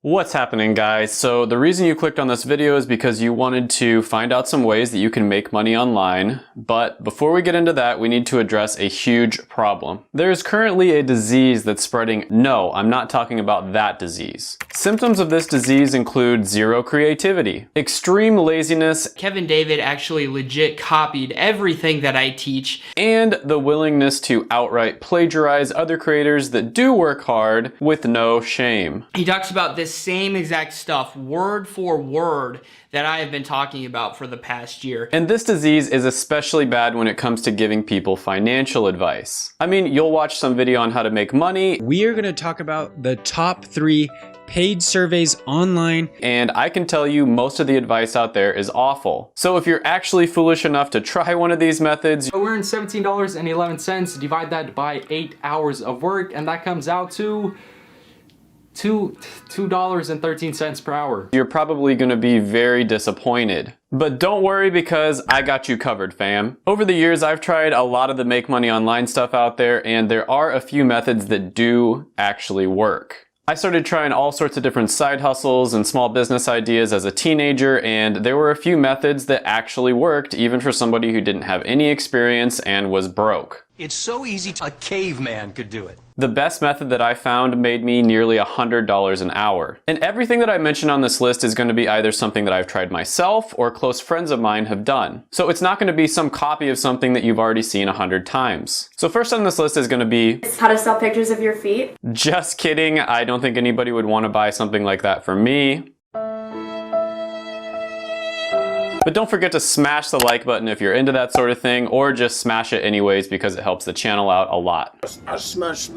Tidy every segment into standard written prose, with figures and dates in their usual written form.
What's happening, guys? So the reason you clicked on this video is because you wanted to find out some ways that you can make money online. But before we get into that, we need to address a huge problem. There's currently a disease that's spreading. No, I'm not talking about that disease. Symptoms of this disease include zero creativity, extreme laziness, Kevin David actually legit copied everything that I teach, and the willingness to outright plagiarize other creators that do work hard with no shame. He talks about this same exact stuff, word for word, that I have been talking about for the past year. And this disease is especially bad when it comes to giving people financial advice. I mean, you'll watch some video on how to make money. We are going to talk about the top 3 paid surveys online. And I can tell you most of the advice out there is awful. So if you're actually foolish enough to try one of these methods, we're in $17.11, divide that by 8 hours of work, and that comes out to $2.13 per hour. You're probably going to be very disappointed. But don't worry, because I got you covered, fam. Over the years, I've tried a lot of the make money online stuff out there, and there are a few methods that do actually work. I started trying all sorts of different side hustles and small business ideas as a teenager, and there were a few methods that actually worked, even for somebody who didn't have any experience and was broke. It's so easy, a caveman could do it. The best method that I found made me nearly $100 an hour. And everything that I mentioned on this list is going to be either something that I've tried myself or close friends of mine have done. So it's not going to be some copy of something that you've already seen 100 times. So first on this list is going to be how to sell pictures of your feet. Just kidding. I don't think anybody would want to buy something like that from me. But don't forget to smash the like button if you're into that sort of thing, or just smash it anyways because it helps the channel out a lot. Smash.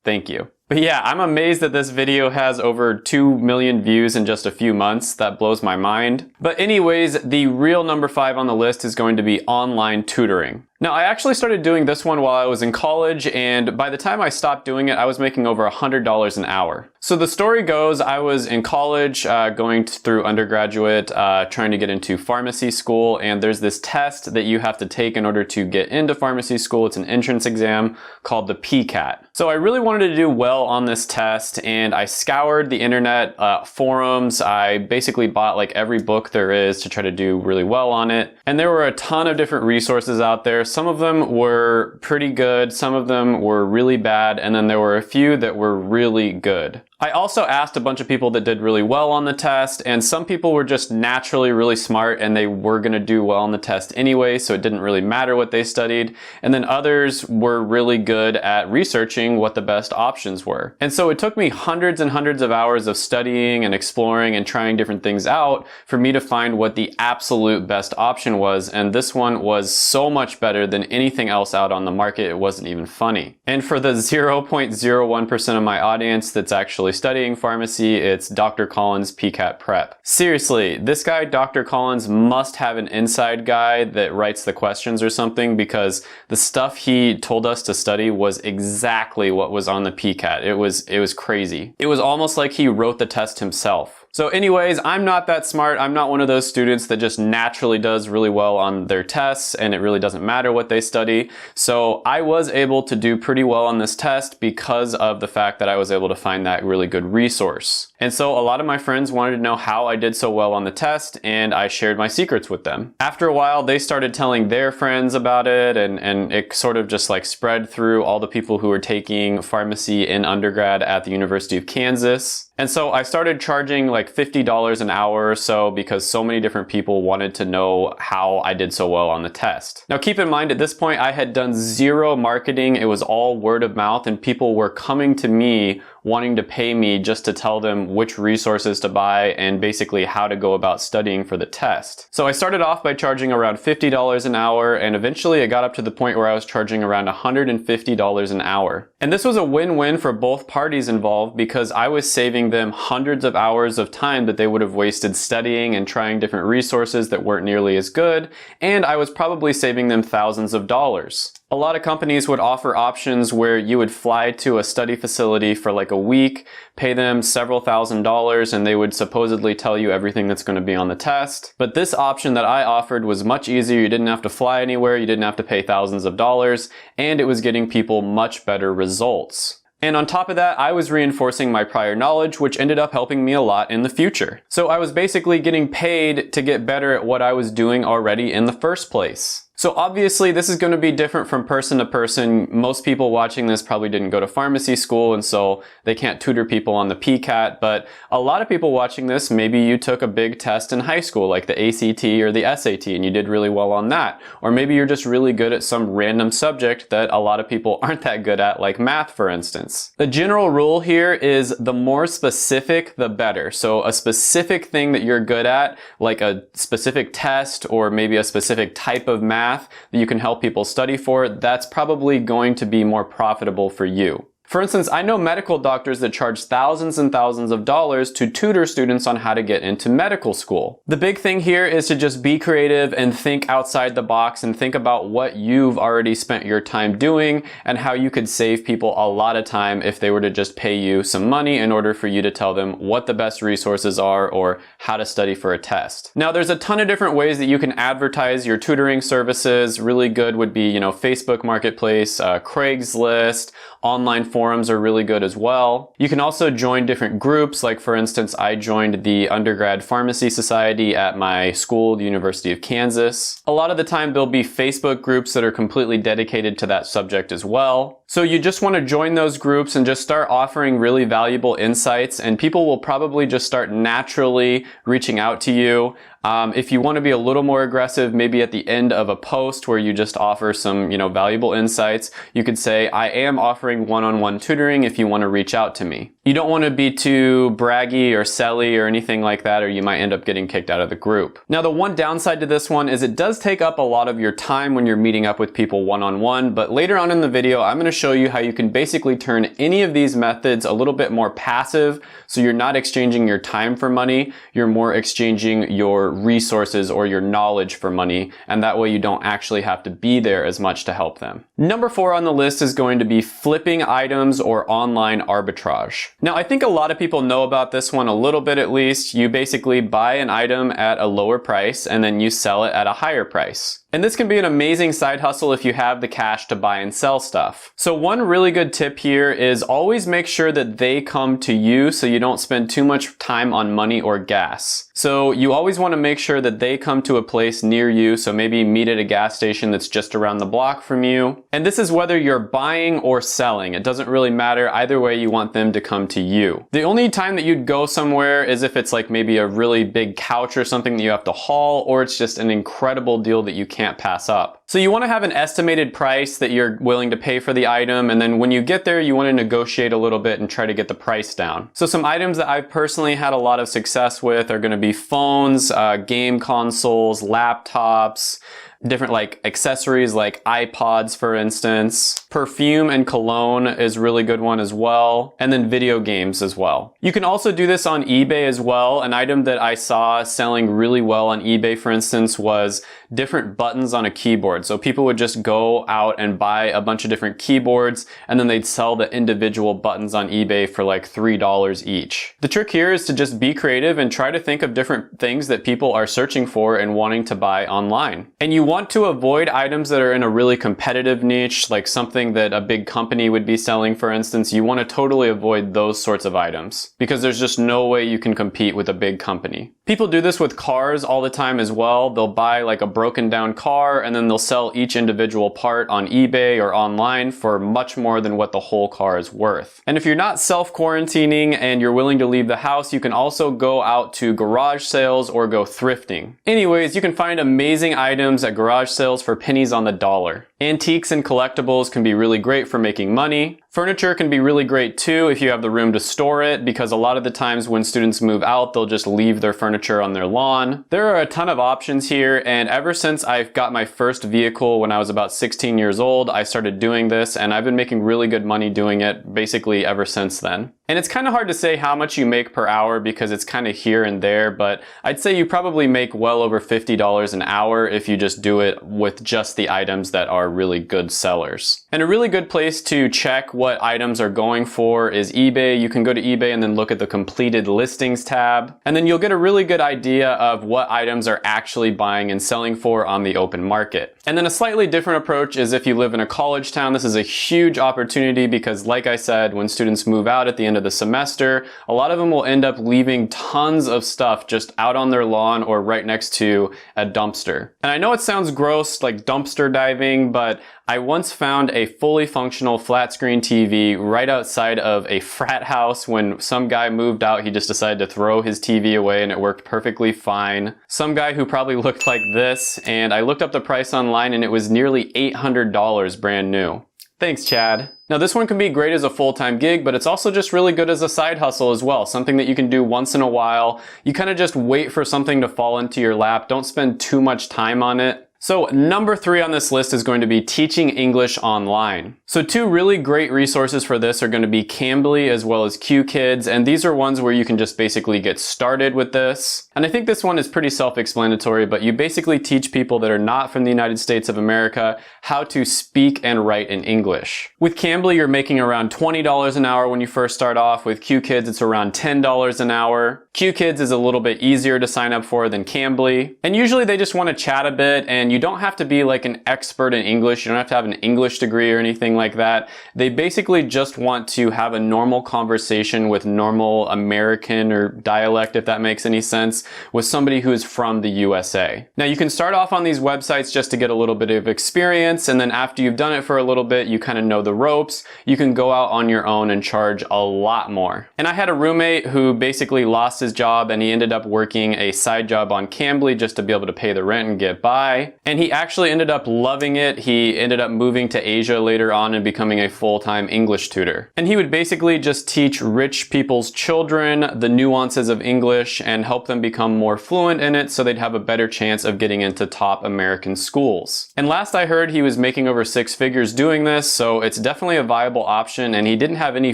Thank you. But yeah, I'm amazed that this video has over 2 million views in just a few months. That blows my mind. But anyways, the real number 5 on the list is going to be online tutoring. Now, I actually started doing this one while I was in college, and by the time I stopped doing it, I was making over $100 an hour. So the story goes, I was in college, going through undergraduate, trying to get into pharmacy school, and there's this test that you have to take in order to get into pharmacy school. It's an entrance exam called the PCAT. So I really wanted to do well on this test, and I scoured the internet forums. I basically bought like every book there is to try to do really well on it. And there were a ton of different resources out there. Some of them were pretty good, some of them were really bad, and then there were a few that were really good. I also asked a bunch of people that did really well on the test, and some people were just naturally really smart and they were going to do well on the test anyway, so it didn't really matter what they studied. And then others were really good at researching what the best options were. And so it took me hundreds and hundreds of hours of studying and exploring and trying different things out for me to find what the absolute best option was, and this one was so much better than anything else out on the market. It wasn't even funny. And for the 0.01% of my audience that's actually studying pharmacy, it's Dr. Collins PCAT Prep. Seriously, this guy, Dr. Collins, must have an inside guy that writes the questions or something, because the stuff he told us to study was exactly what was on the PCAT. It was crazy. It was almost like he wrote the test himself. So anyways, I'm not that smart. I'm not one of those students that just naturally does really well on their tests and it really doesn't matter what they study. So I was able to do pretty well on this test because of the fact that I was able to find that really good resource. And so a lot of my friends wanted to know how I did so well on the test, and I shared my secrets with them. After a while, they started telling their friends about it, and it sort of just like spread through all the people who were taking pharmacy in undergrad at the University of Kansas. And so I started charging like $50 an hour or so because so many different people wanted to know how I did so well on the test. Now keep in mind, at this point I had done zero marketing. It was all word of mouth, and people were coming to me wanting to pay me just to tell them which resources to buy and basically how to go about studying for the test. So I started off by charging around $50 an hour, and eventually it got up to the point where I was charging around $150 an hour. And this was a win-win for both parties involved, because I was saving them hundreds of hours of time that they would have wasted studying and trying different resources that weren't nearly as good, and I was probably saving them thousands of dollars. A lot of companies would offer options where you would fly to a study facility for like a week, pay them several $1,000s, and they would supposedly tell you everything that's going to be on the test. But this option that I offered was much easier. You didn't have to fly anywhere, you didn't have to pay thousands of dollars, and it was getting people much better results. And on top of that, I was reinforcing my prior knowledge, which ended up helping me a lot in the future. So I was basically getting paid to get better at what I was doing already in the first place. So obviously this is going to be different from person to person. Most people watching this probably didn't go to pharmacy school, and so they can't tutor people on the PCAT, but a lot of people watching this, maybe you took a big test in high school like the ACT or the SAT and you did really well on that. Or maybe you're just really good at some random subject that a lot of people aren't that good at, like math for instance. The general rule here is the more specific, the better. So a specific thing that you're good at, like a specific test or maybe a specific type of math that you can help people study for, that's probably going to be more profitable for you. For instance, I know medical doctors that charge thousands and thousands of dollars to tutor students on how to get into medical school. The big thing here is to just be creative and think outside the box and think about what you've already spent your time doing and how you could save people a lot of time if they were to just pay you some money in order for you to tell them what the best resources are or how to study for a test. Now, there's a ton of different ways that you can advertise your tutoring services. Really good would be, Facebook Marketplace, Craigslist, online forums are really good as well. You can also join different groups, like for instance, I joined the Undergrad Pharmacy Society at my school, the University of Kansas. A lot of the time there'll be Facebook groups that are completely dedicated to that subject as well. So you just want to join those groups and just start offering really valuable insights, and people will probably just start naturally reaching out to you. If you want to be a little more aggressive, maybe at the end of a post where you just offer some, valuable insights, you could say, I am offering one-on-one tutoring if you want to reach out to me. You don't want to be too braggy or selly or anything like that, or you might end up getting kicked out of the group. Now, the one downside to this one is it does take up a lot of your time when you're meeting up with people one-on-one, but later on in the video, I'm going to show you how you can basically turn any of these methods a little bit more passive, so you're not exchanging your time for money, you're more exchanging your resources or your knowledge for money, and that way you don't actually have to be there as much to help them. Number 4 on the list is going to be flipping items or online arbitrage. Now, I think a lot of people know about this one a little bit at least. You basically buy an item at a lower price and then you sell it at a higher price. And this can be an amazing side hustle if you have the cash to buy and sell stuff. So one really good tip here is always make sure that they come to you so you don't spend too much time on money or gas. So you always want to make sure that they come to a place near you, so maybe meet at a gas station that's just around the block from you. And this is whether you're buying or selling. It doesn't really matter. Either way, you want them to come to you. The only time that you'd go somewhere is if it's like maybe a really big couch or something that you have to haul, or it's just an incredible deal that you can't pass up. So you want to have an estimated price that you're willing to pay for the item, and then when you get there, you want to negotiate a little bit and try to get the price down. So some items that I've personally had a lot of success with are going to be phones, game consoles, laptops, different like accessories like iPods, for instance. Perfume and cologne is a really good one as well. And then video games as well. You can also do this on eBay as well. An item that I saw selling really well on eBay, for instance, was different buttons on a keyboard. So people would just go out and buy a bunch of different keyboards, and then they'd sell the individual buttons on eBay for like $3 each. The trick here is to just be creative and try to think of different things that people are searching for and wanting to buy online. And you want to avoid items that are in a really competitive niche, like something that a big company would be selling, for instance. You want to totally avoid those sorts of items because there's just no way you can compete with a big company. People do this with cars all the time as well. They'll buy like a broken down car and then they'll sell each individual part on eBay or online for much more than what the whole car is worth. And if you're not self-quarantining and you're willing to leave the house, you can also go out to garage sales or go thrifting. Anyways, you can find amazing items at garage sales for pennies on the dollar. Antiques and collectibles can be really great for making money. Furniture can be really great too if you have the room to store it, because a lot of the times when students move out, they'll just leave their furniture on their lawn. There are a ton of options here, and ever since I got my first vehicle when I was about 16 years old, I started doing this, and I've been making really good money doing it basically ever since then. And it's kind of hard to say how much you make per hour because it's kind of here and there, but I'd say you probably make well over $50 an hour if you just do it with just the items that are really good sellers. And a really good place to check what items are going for is eBay. You can go to eBay and then look at the completed listings tab, and then you'll get a really good idea of what items are actually buying and selling for on the open market. And then a slightly different approach is if you live in a college town. This is a huge opportunity because, like I said, when students move out at the end of the semester, a lot of them will end up leaving tons of stuff just out on their lawn or right next to a dumpster. And I know it sounds gross, like dumpster diving, but I once found a fully functional flat screen TV right outside of a frat house. When some guy moved out, he just decided to throw his TV away and it worked perfectly fine. Some guy who probably looked like this, and I looked up the price online and it was nearly $800 brand new. Thanks, Chad. Now this one can be great as a full-time gig, but it's also just really good as a side hustle as well. Something that you can do once in a while. You kind of just wait for something to fall into your lap. Don't spend too much time on it. So number 3 on this list is going to be teaching English online. So 2 really great resources for this are going to be Cambly as well as QKids, and these are ones where you can just basically get started with this. And I think this one is pretty self-explanatory, but you basically teach people that are not from the United States of America how to speak and write in English. With Cambly, you're making around $20 an hour when you first start off. With QKids, it's around $10 an hour. QKids is a little bit easier to sign up for than Cambly. And usually they just want to chat a bit, and you don't have to be like an expert in English. You don't have to have an English degree or anything like that. They basically just want to have a normal conversation with normal American or dialect, if that makes any sense, with somebody who is from the USA. Now you can start off on these websites just to get a little bit of experience, and then after you've done it for a little bit, you kind of know the ropes, you can go out on your own and charge a lot more. And I had a roommate who basically lost his job and he ended up working a side job on Cambly just to be able to pay the rent and get by. And he actually ended up loving it. He ended up moving to Asia later on and becoming a full-time English tutor. And he would basically just teach rich people's children the nuances of English and help them become more fluent in it so they'd have a better chance of getting into top American schools. And last I heard, he was making over 6 figures doing this, so it's definitely a viable option, and he didn't have any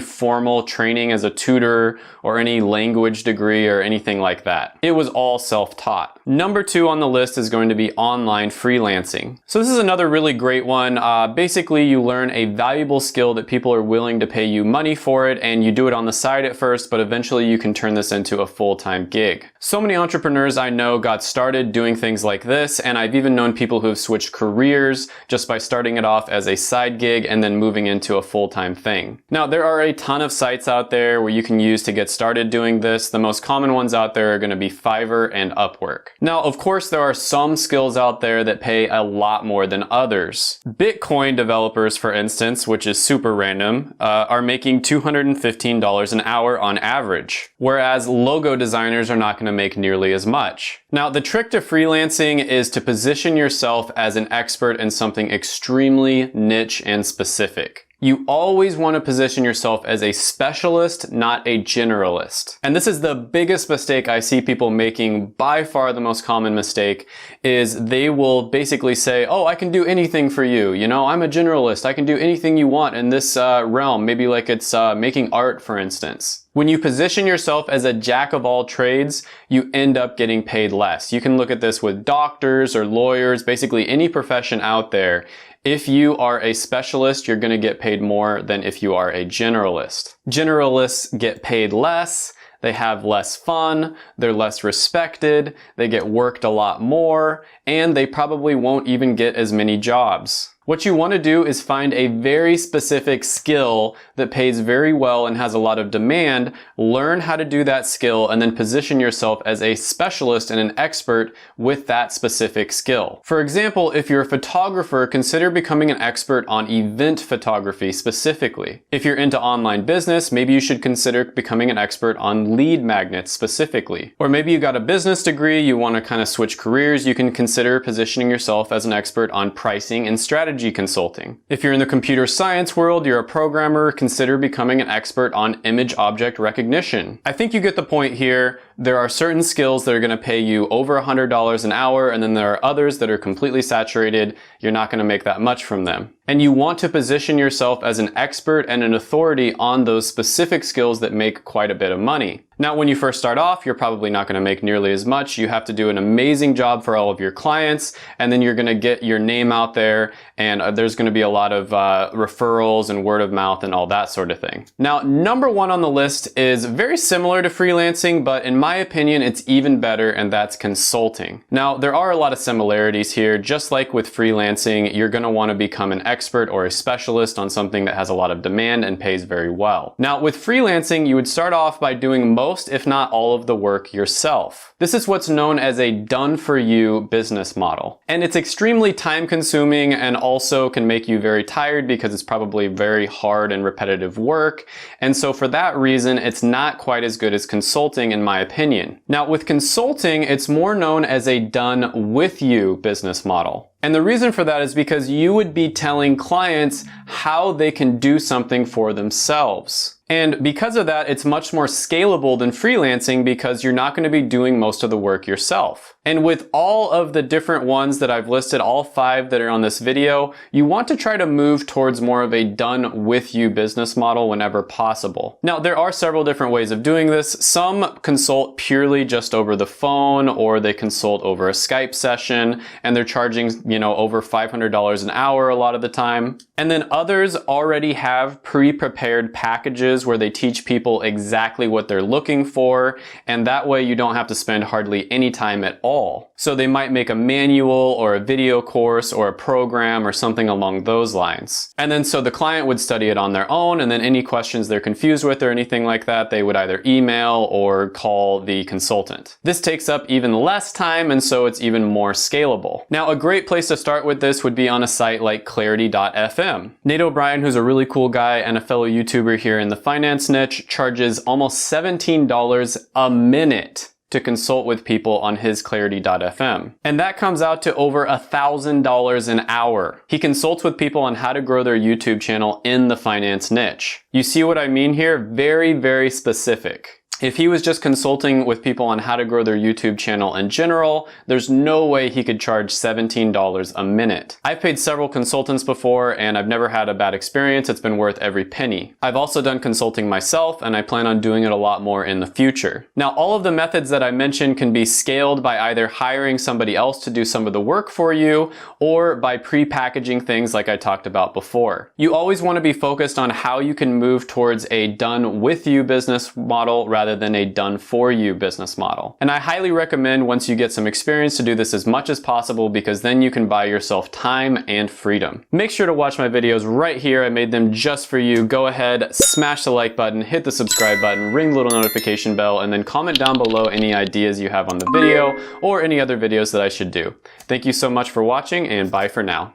formal training as a tutor or any language degree or anything like that. It was all self-taught. Number 2 on the list is going to be online freelancing. So this is another really great one. Basically, you learn a valuable skill that people are willing to pay you money for it, and you do it on the side at first, but eventually you can turn this into a full-time gig. So many entrepreneurs I know got started doing things like this, and I've even known people who have switched careers just by starting it off as a side gig and then moving into a full-time thing. Now, there are a ton of sites out there where you can use to get started doing this. The most common ones out there are going to be Fiverr and Upwork. Now, of course, there are some skills out there that pay a lot more than others. Bitcoin developers, for instance, which is super random, are making $215 an hour on average, whereas logo designers are not going to make nearly as much. Now, the trick to freelancing is to position yourself as an expert in something extremely niche and specific. You always want to position yourself as a specialist, not a generalist. And this is the biggest mistake I see people making. By far the most common mistake is they will basically say, oh, I can do anything for you. You know, I'm a generalist. I can do anything you want in this realm. Maybe like it's making art, for instance. When you position yourself as a jack of all trades, you end up getting paid less. You can look at this with doctors or lawyers, basically any profession out there. If you are a specialist, you're going to get paid more than if you are a generalist. Generalists get paid less, they have less fun, they're less respected, they get worked a lot more, and they probably won't even get as many jobs. What you want to do is find a very specific skill that pays very well and has a lot of demand, learn how to do that skill, and then position yourself as a specialist and an expert with that specific skill. For example, if you're a photographer, consider becoming an expert on event photography specifically. If you're into online business, maybe you should consider becoming an expert on lead magnets specifically. Or maybe you got a business degree, you want to kind of switch careers, you can consider positioning yourself as an expert on pricing and strategy strategy consulting. If you're in the computer science world, you're a programmer, consider becoming an expert on image object recognition. I think you get the point here. There are certain skills that are going to pay you over $100 an hour, and then there are others that are completely saturated. You're not going to make that much from them. And you want to position yourself as an expert and an authority on those specific skills that make quite a bit of money. Now, when you first start off, you're probably not going to make nearly as much. You have to do an amazing job for all of your clients, and then you're going to get your name out there, and there's going to be a lot of referrals and word of mouth and all that sort of thing. Now, number one on the list is very similar to freelancing, but in my opinion, it's even better, and that's consulting. Now, there are a lot of similarities here. Just like with freelancing, you're going to want to become an expert or a specialist on something that has a lot of demand and pays very well. Now, with freelancing, you would start off by doing most, if not all, of the work yourself. This is what's known as a done-for-you business model. And it's extremely time-consuming and also can make you very tired because it's probably very hard and repetitive work. And so for that reason, it's not quite as good as consulting, in my opinion. Now, with consulting, it's more known as a done-with-you business model. And the reason for that is because you would be telling clients how they can do something for themselves. And because of that, it's much more scalable than freelancing because you're not going to be doing most of the work yourself. And with all of the different ones that I've listed, all 5 that are on this video, you want to try to move towards more of a done-with-you business model whenever possible. Now, there are several different ways of doing this. Some consult purely just over the phone, or they consult over a Skype session, and they're charging, over $500 an hour a lot of the time. And then others already have pre-prepared packages where they teach people exactly what they're looking for, and that way you don't have to spend hardly any time at all. So they might make a manual or a video course or a program or something along those lines. And then so the client would study it on their own, and then any questions they're confused with or anything like that, they would either email or call the consultant. This takes up even less time, and so it's even more scalable. Now, a great place to start with this would be on a site like clarity.fm. Nate O'Brien, who's a really cool guy and a fellow YouTuber here in the finance niche, charges almost $17 a minute to consult with people on his clarity.fm. And that comes out to over $1,000 an hour. He consults with people on how to grow their YouTube channel in the finance niche. You see what I mean here? Very, very specific. If he was just consulting with people on how to grow their YouTube channel in general, there's no way he could charge $17 a minute. I've paid several consultants before, and I've never had a bad experience. It's been worth every penny. I've also done consulting myself, and I plan on doing it a lot more in the future. Now, all of the methods that I mentioned can be scaled by either hiring somebody else to do some of the work for you, or by pre-packaging things like I talked about before. You always want to be focused on how you can move towards a done-with-you business model rather than a done-for-you business model. And I highly recommend, once you get some experience, to do this as much as possible, because then you can buy yourself time and freedom. Make sure to watch my videos right here. I made them just for you. Go ahead, smash the like button, hit the subscribe button, ring the little notification bell, and then comment down below any ideas you have on the video or any other videos that I should do. Thank you so much for watching, and bye for now.